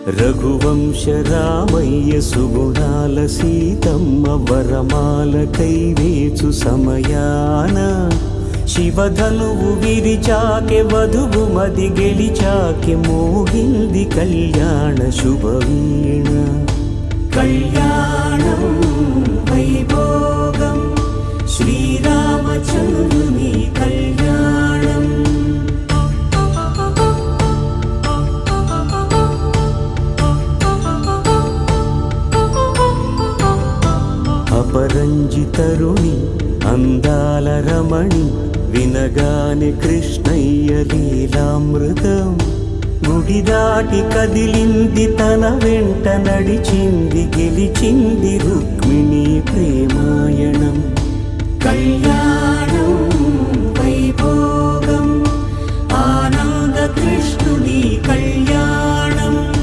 రఘువంశ రామయ్య సుగుణాల సీతమ్మ వరమాల కైవేచు సమయాన శివధనువు విరిచాకె వధువు మది గెలిచాకె మోగింది కళ్యాణ శుభవీణ. కళ్యాణం వైభోగం శ్రీరామచంద్రుని కళ్యాణం. అపరంజితరుణి అందాల రమణి వినగానే కృష్ణయ్య లీలామృతం. గుడి దాటి కదిలింది తన వెంట నడిచింది గెలిచింది రుక్మిణి ప్రేమాయణం. కళ్యాణ